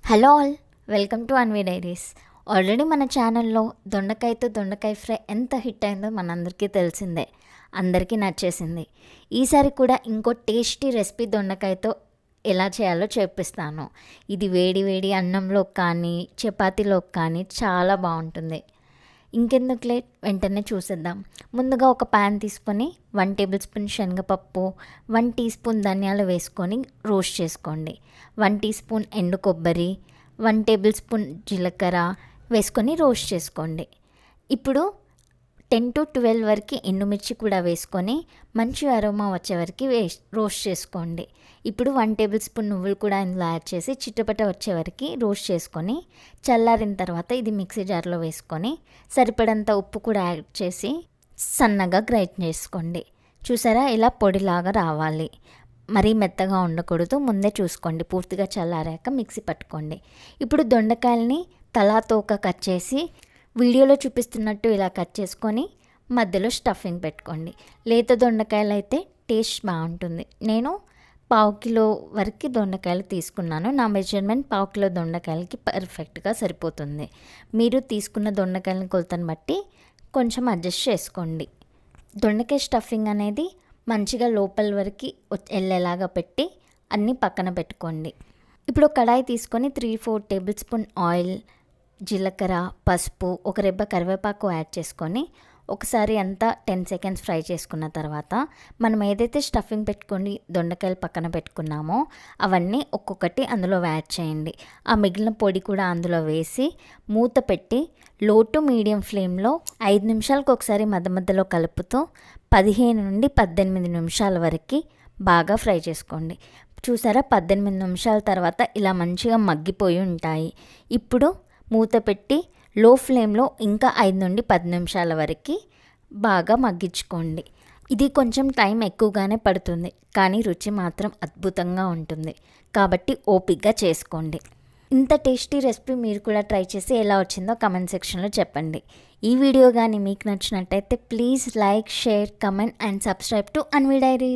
Hello all, welcome to Anvi diaries. Already మన ఛానల్లో దొండకాయ ఫ్రై ఎంత హిట్ అయిందో మనందరికీ తెలిసిందే, అందరికీ నచ్చేసింది. ఈసారి కూడా ఇంకో టేస్టీ రెసిపీ దొండకాయతో ఎలా చేయాలో చూపిస్తాను. ఇది వేడి వేడి అన్నంలో కానీ చపాతీలో కానీ చాలా బాగుంటుంది. ఇంకెందుకు లేట్, వెంటనే చూసేద్దాం. ముందుగా ఒక ప్యాన్ తీసుకొని 1 టేబుల్ స్పూన్ శనగపప్పు, 1 టీ స్పూన్ ధనియాలు వేసుకొని రోస్ట్ చేసుకోండి. 1 టీ స్పూన్ ఎండు కొబ్బరి, 1 టేబుల్ స్పూన్ జీలకర్ర వేసుకొని రోస్ట్ చేసుకోండి. ఇప్పుడు 10 to 12 వరకు ఎండుమిర్చి కూడా వేసుకొని మంచి అరోమా వచ్చే వరకు రోస్ట్ చేసుకోండి. ఇప్పుడు 1 టేబుల్ స్పూన్ నువ్వులు కూడా ఇందులో యాడ్ చేసి చిట్టపట వచ్చే వరకు రోస్ట్ చేసుకొని చల్లారిన తర్వాత ఇది మిక్సీ జార్లో వేసుకొని సరిపడంత ఉప్పు కూడా యాడ్ చేసి సన్నగా గ్రైండ్ చేసుకోండి. చూసారా, ఇలా పొడిలాగా రావాలి. మరీ మెత్తగా ఉండకూడదు, ముందే చూసుకోండి. పూర్తిగా చల్లారాక మిక్సీ పట్టుకోండి. ఇప్పుడు దొండకాయలని తలా తోక కట్ చేసి వీడియోలో చూపిస్తున్నట్టు ఇలా కట్ చేసుకొని మధ్యలో స్టఫింగ్ పెట్టుకోండి. లేత దొండకాయలు అయితే టేస్ట్ బాగుంటుంది. నేను 1/2 కిలో వరకు దొండకాయలు తీసుకున్నాను. నా మెజర్మెంట్ 1/2 కిలో దొండకాయలకి పర్ఫెక్ట్గా సరిపోతుంది. మీరు తీసుకున్న దొండకాయలని కొలతను బట్టి కొంచెం అడ్జస్ట్ చేసుకోండి. దొండకాయ స్టఫింగ్ అనేది మంచిగా లోపల వరకు వెళ్ళేలాగా పెట్టి అన్నీ పక్కన పెట్టుకోండి. ఇప్పుడు కడాయి తీసుకొని 3-4 టేబుల్ స్పూన్ ఆయిల్, జీలకర్ర, పసుపు, ఒక రెబ్బ కరివేపాకు యాడ్ చేసుకొని ఒకసారి అంతా 10 సెకండ్స్ ఫ్రై చేసుకున్న తర్వాత మనం ఏదైతే స్టఫింగ్ పెట్టుకొని దొండకాయలు పక్కన పెట్టుకున్నామో అవన్నీ ఒక్కొక్కటి అందులో యాడ్ చేయండి. ఆ మిగిలిన పొడి కూడా అందులో వేసి మూత పెట్టి లో టు మీడియం ఫ్లేమ్లో 5 నిమిషాలకు ఒకసారి మధ్యలో కలుపుతూ 15 నుండి 18 నిమిషాల వరకు బాగా ఫ్రై చేసుకోండి. చూసారా, 18 నిమిషాల తర్వాత ఇలా మంచిగా మగ్గిపోయి ఉంటాయి. ఇప్పుడు మూత పెట్టి లో ఫ్లేమ్లో ఇంకా 5 నుండి 10 నిమిషాల వరకు బాగా మగ్గించుకోండి. ఇది కొంచెం టైం ఎక్కువగానే పడుతుంది, కానీ రుచి మాత్రం అద్భుతంగా ఉంటుంది. కాబట్టి ఓపికగా చేసుకోండి. ఇంత టేస్టీ రెసిపీ మీరు కూడా ట్రై చేసి ఎలా వచ్చిందో కమెంట్ సెక్షన్లో చెప్పండి. ఈ వీడియో కానీ మీకు నచ్చినట్టయితే please like, share, comment and subscribe to Anvi diaries.